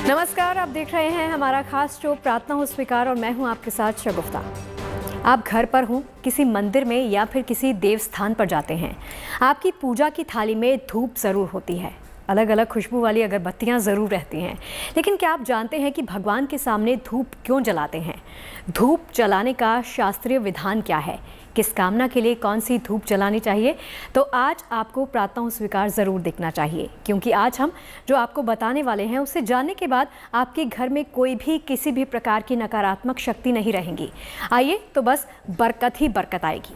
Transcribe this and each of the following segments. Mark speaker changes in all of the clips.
Speaker 1: नमस्कार, आप देख रहे हैं हमारा खास शो प्रार्थना हो स्वीकार और मैं हूं आपके साथ शगुफ्ता। आप घर पर हों, किसी मंदिर में या फिर किसी देव स्थान पर जाते हैं, आपकी पूजा की थाली में धूप ज़रूर होती है। अलग अलग खुशबू वाली अगरबत्तियां ज़रूर रहती हैं, लेकिन क्या आप जानते हैं कि भगवान के सामने धूप क्यों जलाते हैं? धूप जलाने का शास्त्रीय विधान क्या है? किस कामना के लिए कौन सी धूप जलानी चाहिए? तो आज आपको प्रार्थना हो स्वीकार ज़रूर देखना चाहिए, क्योंकि आज हम जो आपको बताने वाले हैं उसे जानने के बाद आपके घर में कोई भी किसी भी प्रकार की नकारात्मक शक्ति नहीं रहेंगी। आइए तो बस बरकत ही बरकत आएगी।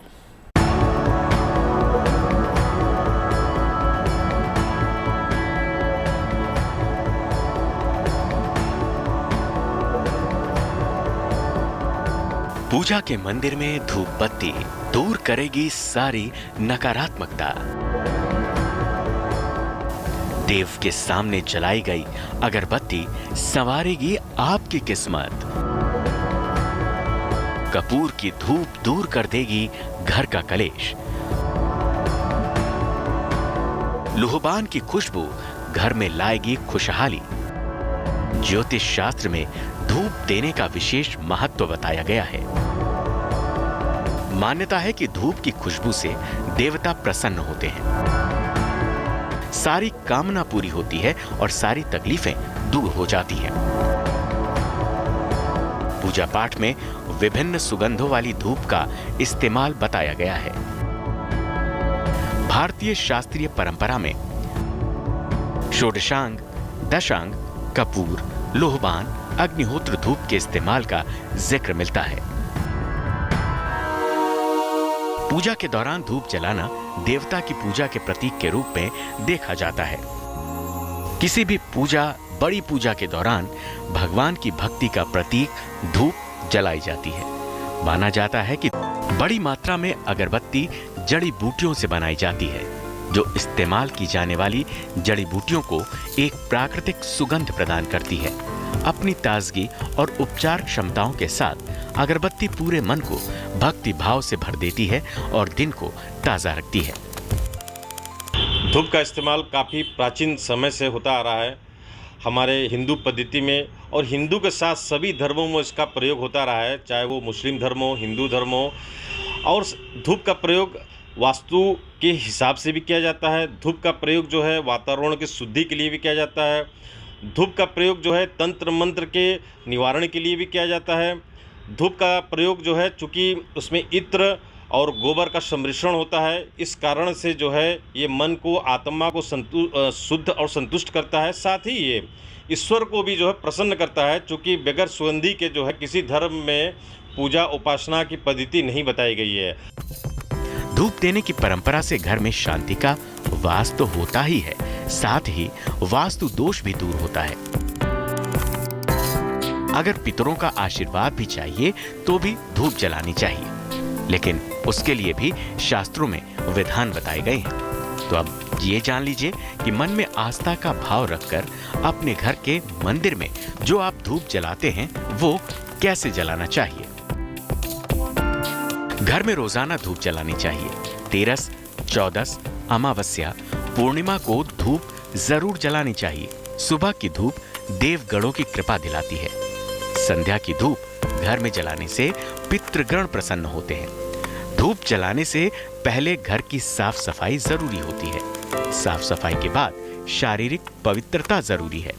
Speaker 2: पूजा के मंदिर में धूप बत्ती दूर करेगी सारी नकारात्मकता। देव के सामने जलाई गई अगरबत्ती संवारेगी आपकी किस्मत। कपूर की धूप दूर कर देगी घर का कलेश। लुहबान की खुशबू घर में लाएगी खुशहाली। ज्योतिष शास्त्र में धूप देने का विशेष महत्व बताया गया है। मान्यता है कि धूप की खुशबू से देवता प्रसन्न होते हैं, सारी कामना पूरी होती है और सारी तकलीफें दूर हो जाती हैं। पूजा पाठ में विभिन्न सुगंधों वाली धूप का इस्तेमाल बताया गया है। भारतीय शास्त्रीय परंपरा में षोडशांग, दशांग, कपूर, लोहबान, अग्निहोत्र धूप के इस्तेमाल का जिक्र मिलता है। पूजा के दौरान धूप जलाना देवता की पूजा के प्रतीक के रूप में देखा जाता है। किसी भी पूजा, बड़ी पूजा के दौरान भगवान की भक्ति का प्रतीक धूप जलाई जाती है। माना जाता है कि बड़ी मात्रा में अगरबत्ती जड़ी बूटियों से बनाई जाती है, जो इस्तेमाल की जाने वाली जड़ी बूटियों को एक प्राकृतिक सुगंध प्रदान करती है। अपनी ताजगी और उपचार क्षमताओं के साथ अगरबत्ती पूरे मन को भक्ति भाव से भर देती है और दिन को ताजा रखती है।
Speaker 3: धूप का इस्तेमाल काफ़ी प्राचीन समय से होता आ रहा है हमारे हिंदू पद्धति में, और हिंदू के साथ सभी धर्मों में इसका प्रयोग होता रहा है, चाहे वो मुस्लिम धर्म हो, हिंदू धर्म हो। और धूप का प्रयोग वास्तु के हिसाब से भी किया जाता है। धूप का प्रयोग जो है वातावरण की शुद्धि के लिए भी किया जाता है। धूप का प्रयोग जो है तंत्र मंत्र के निवारण के लिए भी किया जाता है। धूप का प्रयोग जो है चूँकि उसमें इत्र और गोबर का सम्मिश्रण होता है, इस कारण से जो है ये मन को, आत्मा को शुद्ध और संतुष्ट करता है। साथ ही ये ईश्वर को भी जो है प्रसन्न करता है, चूँकि बगैर सुगंधी के जो है किसी धर्म में पूजा उपासना की पद्धति नहीं बताई गई है।
Speaker 2: धूप देने की परंपरा से घर में शांति का वास तो होता ही है, साथ ही वास्तु दोष भी दूर होता है। अगर पितरों का आशीर्वाद भी चाहिए तो भी धूप जलानी चाहिए, लेकिन उसके लिए भी शास्त्रों में विधान बताए गए हैं। तो अब ये जान लीजिए कि मन में आस्था का भाव रखकर अपने घर के मंदिर में जो आप धूप जलाते हैं वो कैसे जलाना चाहिए। घर में रोजाना धूप जलानी चाहिए। तेरस, चौदस, अमावस्या, पूर्णिमा को धूप जरूर जलानी चाहिए। सुबह की धूप देवगणों की कृपा दिलाती है। संध्या की धूप घर में जलाने से पितृगण प्रसन्न होते हैं। धूप जलाने से पहले घर की साफ सफाई जरूरी होती है। साफ सफाई के बाद शारीरिक पवित्रता जरूरी है।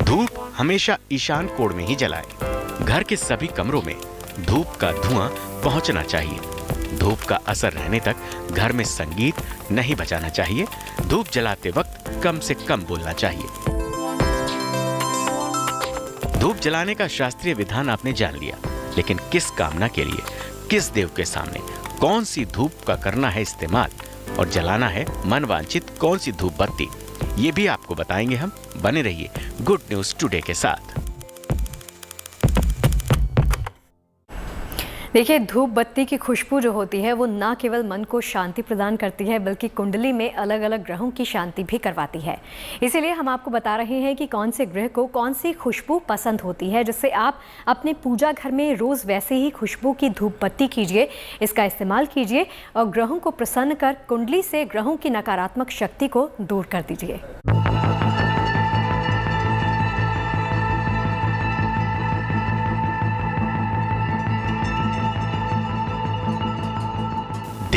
Speaker 2: धूप हमेशा ईशान कोण में ही जलाएं। घर के सभी कमरों में धूप का धुआं पहुंचना चाहिए। धूप का असर रहने तक घर में संगीत नहीं बजाना चाहिए। धूप जलाते वक्त कम से कम बोलना चाहिए। धूप जलाने का शास्त्रीय विधान आपने जान लिया, लेकिन किस कामना के लिए, किस देव के सामने कौन सी धूप का करना है इस्तेमाल और जलाना है मनवांछित कौन सी धूप बत्ती, ये भी आपको बताएंगे हम। बने रहिए गुड न्यूज टुडे के साथ।
Speaker 1: देखिए, धूप बत्ती की खुशबू जो होती है वो ना केवल मन को शांति प्रदान करती है, बल्कि कुंडली में अलग अलग ग्रहों की शांति भी करवाती है। इसीलिए हम आपको बता रहे हैं कि कौन से ग्रह को कौन सी खुशबू पसंद होती है, जिससे आप अपने पूजा घर में रोज़ वैसे ही खुशबू की धूप बत्ती कीजिए, इसका इस्तेमाल कीजिए और ग्रहों को प्रसन्न कर कुंडली से ग्रहों की नकारात्मक शक्ति को दूर कर दीजिए।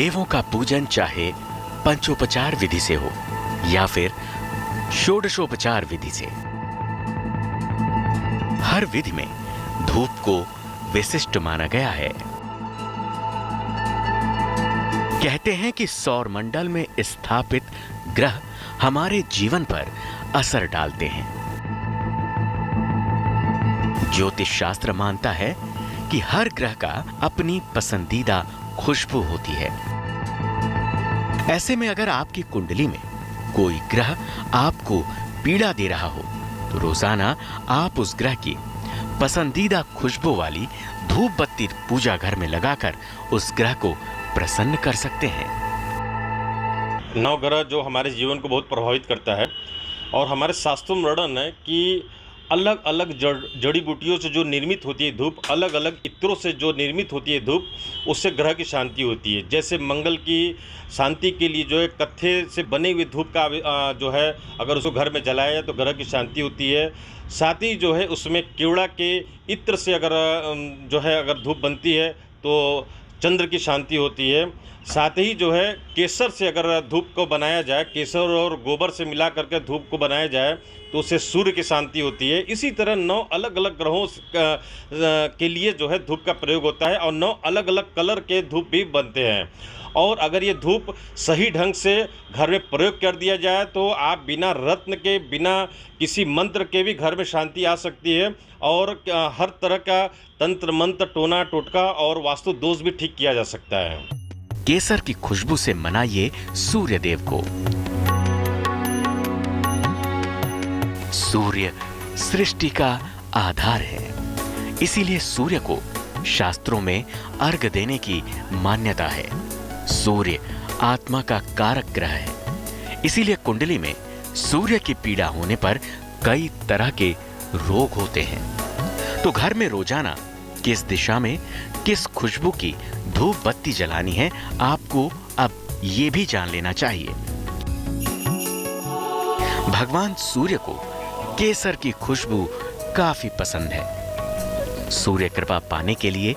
Speaker 2: देवों का पूजन चाहे पंचोपचार विधि से हो या फिर षोडशोपचार विधि से, हर विधि में धूप को विशिष्ट माना गया है। कहते हैं कि सौर मंडल में स्थापित ग्रह हमारे जीवन पर असर डालते हैं। ज्योतिष शास्त्र मानता है कि हर ग्रह का अपनी पसंदीदा खुशबू होती है। ऐसे में अगर आपकी कुंडली में कोई ग्रह आपको पीड़ा दे रहा हो तो रोजाना आप उस ग्रह की पसंदीदा खुशबू वाली धूप बत्ती पूजा घर में लगाकर उस ग्रह को प्रसन्न कर सकते हैं।
Speaker 3: नवग्रह जो हमारे जीवन को बहुत प्रभावित करता है और हमारे शास्त्रों में वर्णन है कि अलग अलग जड़ी बूटियों से जो निर्मित होती है धूप, अलग अलग इत्रों से जो निर्मित होती है धूप, उससे ग्रह की शांति होती है। जैसे मंगल की शांति के लिए जो है कत्थे से बने हुए धूप का जो है अगर उसको घर में जलाया जाए तो ग्रह की शांति होती है। साथ ही जो है उसमें केवड़ा के इत्र से अगर जो है अगर धूप बनती है तो चंद्र की शांति होती है। साथ ही जो है केसर से अगर धूप को बनाया जाए, केसर और गोबर से मिला करके धूप को बनाया जाए तो उससे सूर्य की शांति होती है। इसी तरह 9 अलग अलग ग्रहों के लिए जो है धूप का प्रयोग होता है और 9 अलग अलग कलर के धूप भी बनते हैं। और अगर ये धूप सही ढंग से घर में प्रयोग कर दिया जाए तो आप बिना रत्न के, बिना किसी मंत्र के भी घर में शांति आ सकती है और हर तरह का तंत्र मंत्र, टोना टोटका और वास्तु दोष भी ठीक किया जा सकता है।
Speaker 2: केसर की खुशबू से मनाइए सूर्य देव को। सूर्य सृष्टि का आधार है, इसीलिए सूर्य को शास्त्रों में अर्घ देने की मान्यता है। सूर्य आत्मा का कारक ग्रह है, इसीलिए कुंडली में सूर्य की पीड़ा होने पर कई तरह के रोग होते हैं। तो घर में रोजाना किस दिशा में किस खुशबू की धूप बत्ती जलानी है, आपको अब ये भी जान लेना चाहिए। भगवान सूर्य को केसर की खुशबू काफी पसंद है। सूर्य कृपा पाने के लिए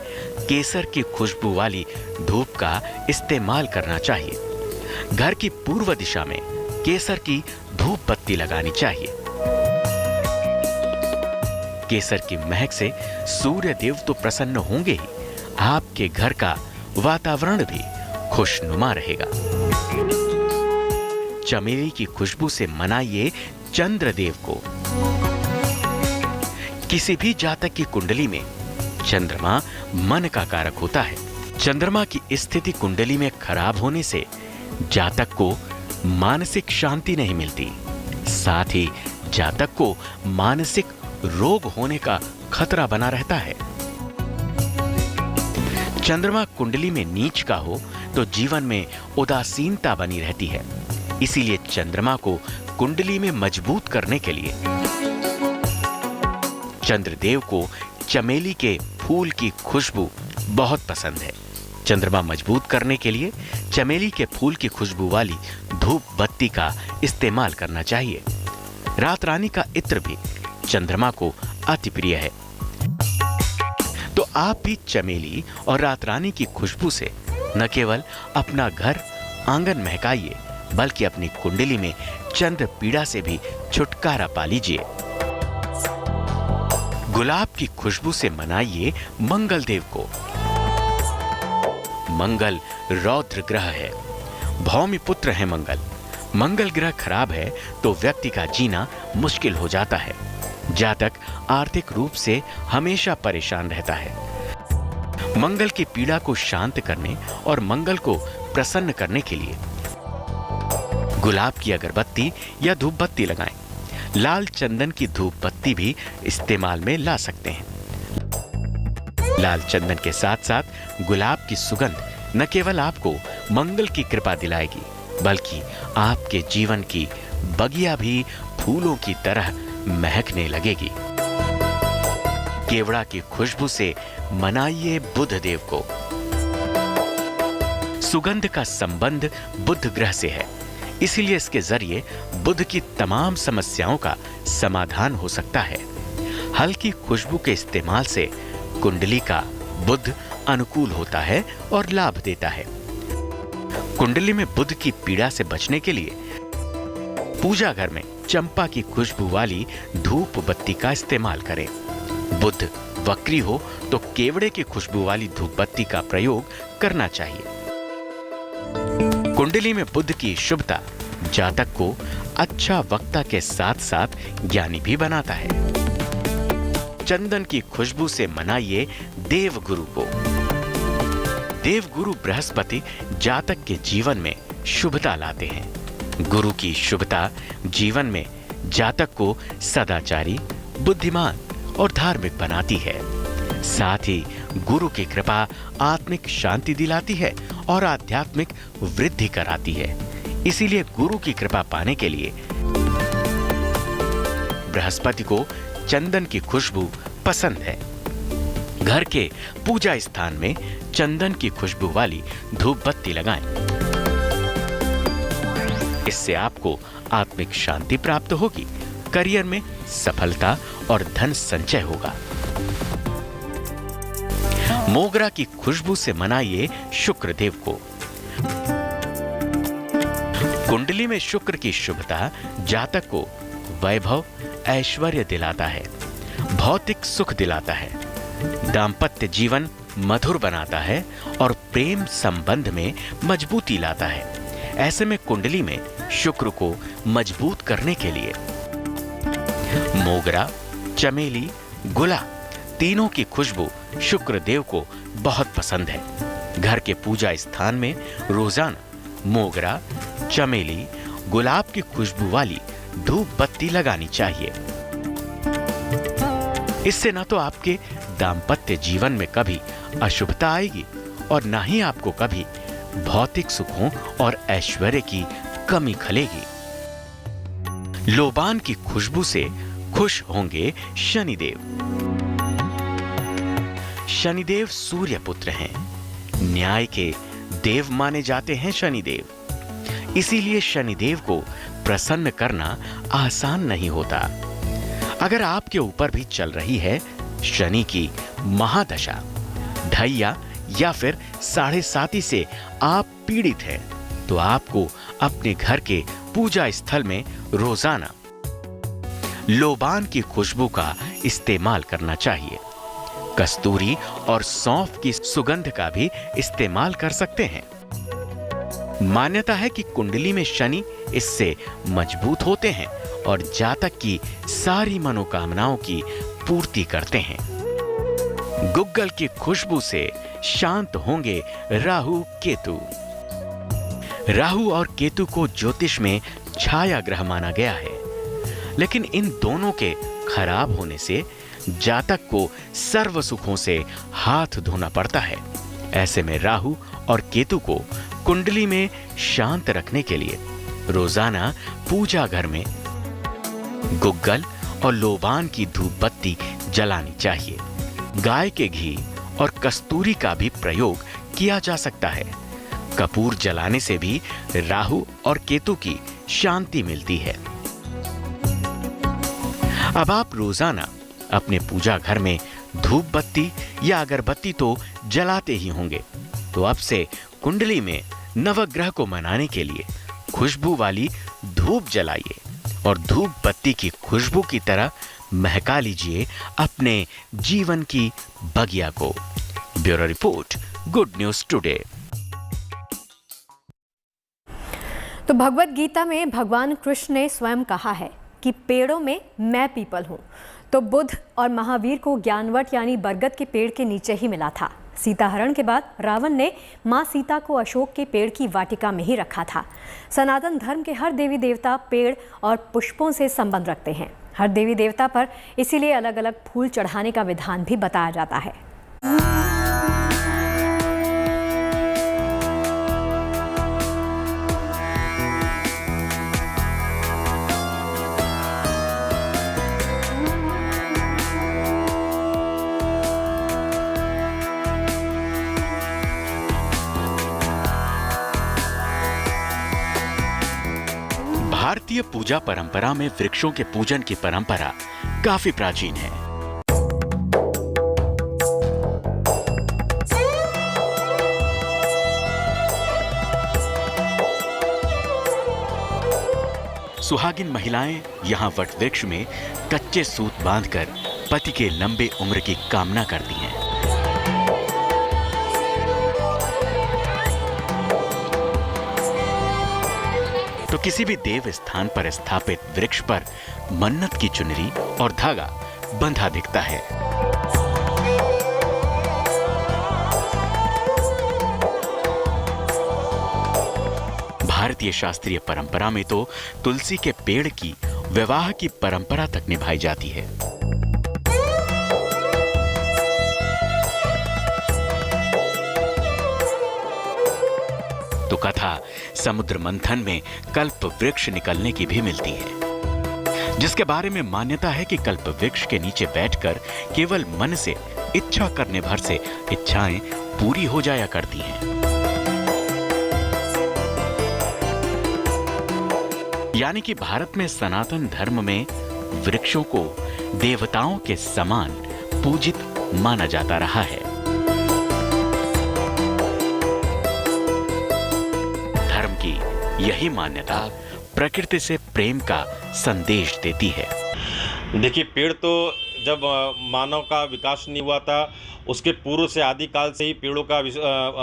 Speaker 2: केसर की खुशबू वाली धूप का इस्तेमाल करना चाहिए। घर की पूर्व दिशा में केसर की धूप बत्ती लगानी चाहिए। केसर की महक से सूर्य देव तो प्रसन्न होंगे ही, आपके घर का वातावरण भी खुशनुमा रहेगा। चमेली की खुशबू से मनाइए चंद्रदेव को। किसी भी जातक की कुंडली में चंद्रमा मन का कारक होता है। चंद्रमा की स्थिति कुंडली में खराब होने से जातक को मानसिक शांति नहीं मिलती, साथ ही जातक को मानसिक रोग होने का खतरा बना रहता है। चंद्रमा कुंडली में नीच का हो तो जीवन में उदासीनता बनी रहती है। इसीलिए चंद्रमा को कुंडली में मजबूत करने के लिए चंद्रदेव को चमेली के फूल की खुशबू बहुत पसंद है। चंद्रमा मजबूत करने के लिए चमेली के फूल की खुशबू वाली धूप बत्ती का इस्तेमाल करना चाहिए। रात रानी का इत्र भी चंद्रमा को अति प्रिय है, तो आप भी चमेली और रात रानी की खुशबू से न केवल अपना घर आंगन महकाइए, बल्कि अपनी कुंडली में चंद्र पीड़ा से भी छुटकारा पा लीजिए। गुलाब की खुशबू से मनाइए मंगल देव को। मंगल रौद्र ग्रह है, भौमी पुत्र है मंगल। मंगल ग्रह खराब है तो व्यक्ति का जीना मुश्किल हो जाता है। जातक आर्थिक रूप से हमेशा परेशान रहता है। मंगल की पीड़ा को शांत करने और मंगल को प्रसन्न करने के लिए गुलाब की अगरबत्ती या धूप बत्ती लगाएं। लाल चंदन की धूप बत्ती भी इस्तेमाल में ला सकते हैं। लाल चंदन के साथ साथ गुलाब की सुगंध न केवल आपको मंगल की कृपा दिलाएगी, बल्कि आपके जीवन की बगिया भी फूलों की तरह महकने लगेगी। केवड़ा की खुशबू से मनाइए बुध देव को। सुगंध का संबंध बुध ग्रह से है, इसीलिए इसके जरिए बुध की तमाम समस्याओं का समाधान हो सकता है। हल्की खुशबू के इस्तेमाल से कुंडली का बुध अनुकूल होता है और लाभ देता है। कुंडली में बुध की पीड़ा से बचने के लिए पूजा घर में चंपा की खुशबू वाली धूप बत्ती का इस्तेमाल करें। बुध वक्री हो तो केवड़े की खुशबू वाली धूप बत्ती का प्रयोग करना चाहिए। कुंडली में बुध की शुभता जातक को अच्छा वक्ता के साथ साथ ज्ञानी भी बनाता है। चंदन की खुशबू से मनाइए देवगुरु को। देवगुरु बृहस्पति जातक के जीवन में शुभता लाते हैं। गुरु की शुभता जीवन में जातक को सदाचारी, बुद्धिमान और धार्मिक बनाती है। साथ ही गुरु की कृपा आत्मिक शांति दिलाती है और आध्यात्मिक वृद्धि कराती है। इसीलिए गुरु की कृपा पाने के लिए बृहस्पति को चंदन की खुशबू पसंद है। घर के पूजा स्थान में चंदन की खुशबू वाली धूप बत्ती लगाएं। इससे आपको आत्मिक शांति प्राप्त होगी, करियर में सफलता और धन संचय होगा। मोगरा की खुशबू से मनाइए शुक्र देव को। कुंडली में शुक्र की शुभता जातक को वैभव, ऐश्वर्य दिलाता है, भौतिक सुख दिलाता है, दांपत्य जीवन मधुर बनाता है और प्रेम संबंध में मजबूती लाता है। ऐसे में कुंडली में शुक्र को मजबूत करने के लिए मोगरा, चमेली, गुलाब तीनों की खुशबू शुक्र देव को बहुत पसंद है। घर के पूजा स्थान में रोजाना मोगरा, चमेली, गुलाब की खुशबू वाली धूप बत्ती लगानी चाहिए। इससे न तो आपके दांपत्य जीवन में कभी अशुभता आएगी और न ही आपको कभी भौतिक सुखों और ऐश्वर्य की कमी खलेगी। लोबान की खुशबू से खुश होंगे शनिदेव। शनिदेव सूर्य पुत्र हैं। न्याय के देव माने जाते हैं शनिदेव। इसीलिए शनिदेव को प्रसन्न करना आसान नहीं होता। अगर आपके ऊपर भी चल रही है शनि की महादशा, ढैया या फिर 7.5 से आप पीड़ित हैं, तो आपको अपने घर के पूजा स्थल में रोजाना लोबान की खुशबू का इस्तेमाल करना चाहिए। कस्तूरी और सौंफ की सुगंध का भी इस्तेमाल कर सकते हैं। मान्यता है कि कुंडली में शनि इससे मजबूत होते हैं और जातक की सारी मनोकामनाओं की पूर्ति करते हैं। गुग्गल की खुशबू से शांत होंगे राहु केतु। राहु और केतु को ज्योतिष में छाया ग्रह माना गया है, लेकिन इन दोनों के खराब होने से जातक को सर्व सुखों से हाथ धोना पड़ता है। ऐसे में राहु और केतु को कुंडली में शांत रखने के लिए रोजाना पूजा घर में गुग्गल और लोबान की धूप बत्ती जलानी चाहिए। गाय के घी और कस्तूरी का भी प्रयोग किया जा सकता है। कपूर जलाने से भी राहु और केतु की शांति मिलती है। अब आप रोजाना अपने पूजा घर में धूप बत्ती या अगरबत्ती तो जलाते ही होंगे, तो अब से कुंडली में नवग्रह को मनाने के लिए खुशबू वाली धूप जलाइए और धूप बत्ती की खुशबू की तरह महका लीजिए अपने जीवन की बगिया को। Bureau report, good news today.
Speaker 1: तो भगवत गीता में भगवान कृष्ण ने स्वयं कहा है कि पेड़ों में मैं पीपल हूँ। तो बुध और महावीर को ज्ञानवट यानी बरगद के पेड़ के नीचे ही मिला था। सीता हरण के बाद रावण ने मां सीता को अशोक के पेड़ की वाटिका में ही रखा था। सनातन धर्म के हर देवी देवता पेड़ और पुष्पों से संबंध रखते हैं। हर देवी देवता पर इसीलिए अलग अलग फूल चढ़ाने का विधान भी बताया जाता है।
Speaker 2: भारतीय पूजा परंपरा में वृक्षों के पूजन की परंपरा काफी प्राचीन है। सुहागिन महिलाएं यहाँ वट वृक्ष में कच्चे सूत बांधकर पति के लंबे उम्र की कामना करती हैं। तो किसी भी देव स्थान पर स्थापित वृक्ष पर मन्नत की चुनरी और धागा बंधा दिखता है। भारतीय शास्त्रीय परंपरा में तो तुलसी के पेड़ की विवाह की परंपरा तक निभाई जाती है। तो कथा समुद्र मंथन में कल्प वृक्ष निकलने की भी मिलती है, जिसके बारे में मान्यता है कि कल्प वृक्ष के नीचे बैठकर केवल मन से इच्छा करने भर से इच्छाएं पूरी हो जाया करती हैं। यानी कि भारत में सनातन धर्म में वृक्षों को देवताओं के समान पूजित माना जाता रहा है। धर्म की यही मान्यता प्रकृति से प्रेम का संदेश देती है।
Speaker 3: देखिए, पेड़ तो जब मानव का विकास नहीं हुआ था, उसके पूर्व से आदिकाल से ही पेड़ों का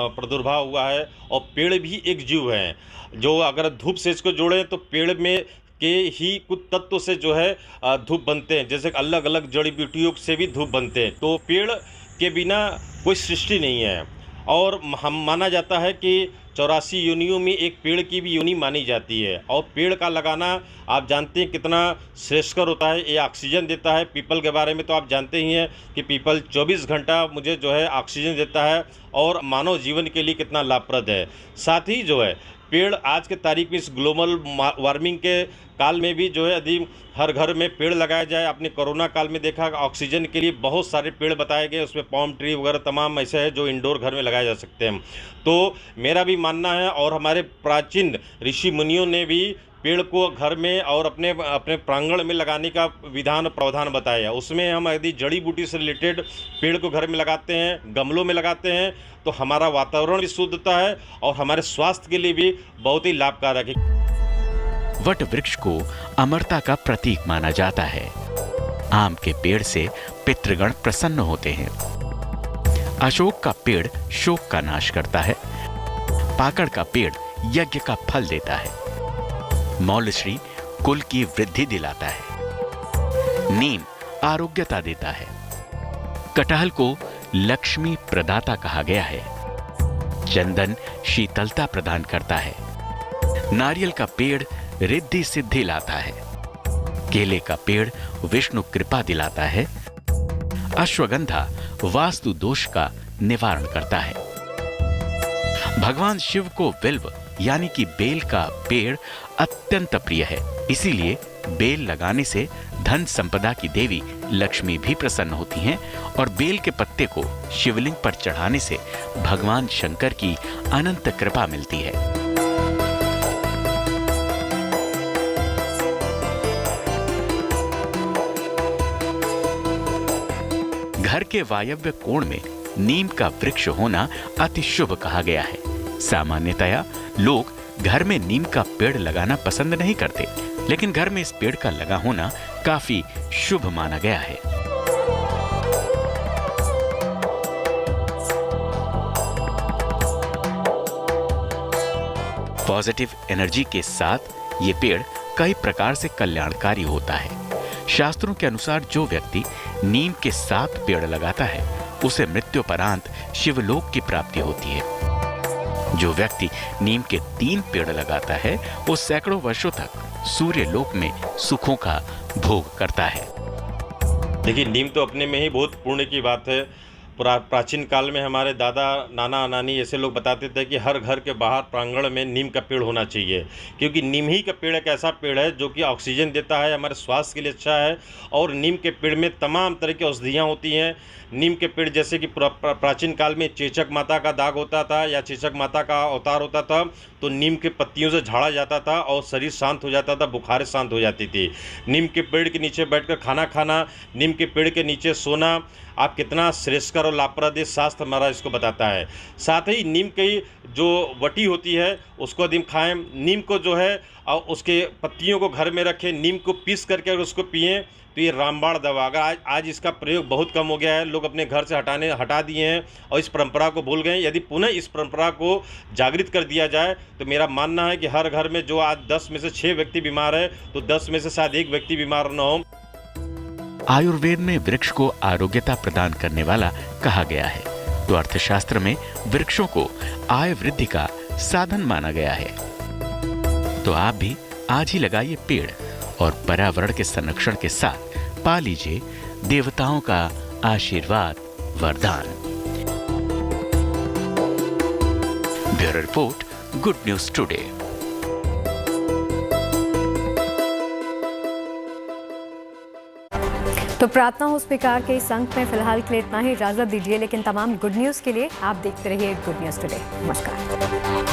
Speaker 3: प्रादुर्भाव हुआ है। और पेड़ भी एक जीव है, जो अगर धूप से इसको जोड़ें तो पेड़ में के ही कुछ तत्व से जो है धूप बनते हैं। जैसे अलग अलग जड़ी बूटियों से भी धूप बनते हैं। तो पेड़ के बिना कोई सृष्टि नहीं है। और हम माना जाता है कि 84 योनियों में एक पेड़ की भी योनि मानी जाती है। और पेड़ का लगाना आप जानते हैं कितना श्रेष्ठकर होता है। ये ऑक्सीजन देता है। पीपल के बारे में तो आप जानते ही हैं कि पीपल 24 घंटा मुझे जो है ऑक्सीजन देता है और मानव जीवन के लिए कितना लाभप्रद है। साथ ही जो है पेड़ आज के तारीख में इस ग्लोबल वार्मिंग के काल में भी जो है यदि हर घर में पेड़ लगाया जाए। आपने कोरोना काल में देखा ऑक्सीजन के लिए बहुत सारे पेड़ बताए गए, उसमें पाम ट्री वगैरह तमाम ऐसे है जो इंडोर घर में लगाए जा सकते हैं। तो मेरा भी मानना है और हमारे प्राचीन ऋषि मुनियों ने भी पेड़ को घर में और अपने प्रांगण में लगाने का विधान प्रावधान बताया है। उसमें हम यदि जड़ी बूटी से रिलेटेड पेड़ को घर में लगाते हैं, गमलों में लगाते हैं, तो हमारा वातावरण भी शुद्ध होता है और हमारे स्वास्थ्य के लिए भी बहुत ही लाभकारक है।
Speaker 2: वट वृक्ष को अमरता का प्रतीक माना जाता है। आम के पेड़ से पितृगण प्रसन्न होते हैं। अशोक का पेड़ शोक का नाश करता है। पाकड़ का पेड़ यज्ञ का फल देता है। मौलश्री कुल की वृद्धि दिलाता है। नीम आरोग्यता देता है। कटहल को लक्ष्मी प्रदाता कहा गया है। चंदन शीतलता प्रदान करता है। नारियल का पेड़ रिद्धि सिद्धि लाता है। केले का पेड़ विष्णु कृपा दिलाता है। अश्वगंधा वास्तु दोष का निवारण करता है। भगवान शिव को बिल्व यानी कि बेल का पेड़ अत्यंत प्रिय है। इसीलिए बेल लगाने से धन संपदा की देवी लक्ष्मी भी प्रसन्न होती हैं और बेल के पत्ते को शिवलिंग पर चढ़ाने से भगवान शंकर की अनंत कृपा मिलती है। घर के वायव्य कोण में नीम का वृक्ष होना अति शुभ कहा गया है। सामान्यतया लोग घर में नीम का पेड़ लगाना पसंद नहीं करते, लेकिन घर में इस पेड़ का लगा होना काफी शुभ माना गया है। पॉजिटिव एनर्जी के साथ ये पेड़ कई प्रकार से कल्याणकारी होता है। शास्त्रों के अनुसार जो व्यक्ति नीम के 7 पेड़ लगाता है उसे मृत्युपरांत शिवलोक की प्राप्ति होती है। जो व्यक्ति नीम के 3 पेड़ लगाता है वो सैकड़ों वर्षों तक सूर्य लोक में सुखों का भोग करता है।
Speaker 3: देखिए, नीम तो अपने में ही बहुत पुण्य की बात है। प्राचीन काल में हमारे दादा नाना नानी ऐसे लोग बताते थे कि हर घर के बाहर प्रांगण में नीम का पेड़ होना चाहिए, क्योंकि नीम ही का पेड़ एक ऐसा पेड़ है जो कि ऑक्सीजन देता है, हमारे स्वास्थ्य के लिए अच्छा है। और नीम के पेड़ में तमाम तरह की औषधियाँ होती हैं। नीम के पेड़ जैसे कि प्राचीन काल में चेचक माता का दाग होता था या चेचक माता का अवतार होता था तो नीम के पत्तियों से झाड़ा जाता था और शरीर शांत हो जाता था, बुखारें शांत हो जाती थी। नीम के पेड़ के नीचे बैठकर खाना खाना, नीम के पेड़ के नीचे सोना, आप कितना श्रेष्ठकर और लाभप्रद शास्त्र हमारा इसको बताता है। साथ ही नीम की जो वटी होती है उसको यदि खाएं, नीम को जो है और उसके पत्तियों को घर में रखें, नीम को पीस करके अगर उसको पिएं तो ये रामबाण दवा। अगर आज इसका प्रयोग बहुत कम हो गया है, लोग अपने घर से हटा दिए हैं और इस परंपरा को भूल गए। यदि पुनः इस परंपरा को जागृत कर दिया जाए तो मेरा मानना है कि हर घर में जो आज 10 में से 6 व्यक्ति बीमार है तो 10 में से शायद 1 व्यक्ति बीमार न हो।
Speaker 2: आयुर्वेद में वृक्ष को आरोग्यता प्रदान करने वाला कहा गया है, तो अर्थशास्त्र में वृक्षों को आय वृद्धि का साधन माना गया है। तो आप भी आज ही लगाइए पेड़ और पर्यावरण के संरक्षण के साथ पा लीजिए देवताओं का आशीर्वाद वरदान। Bureau report, good news today.
Speaker 1: तो प्रार्थना हो स्वीकार के इस अंक में फिलहाल के लिए इतना ही। इजाजत दीजिए, लेकिन तमाम गुड न्यूज के लिए आप देखते रहिए गुड न्यूज टुडे। नमस्कार।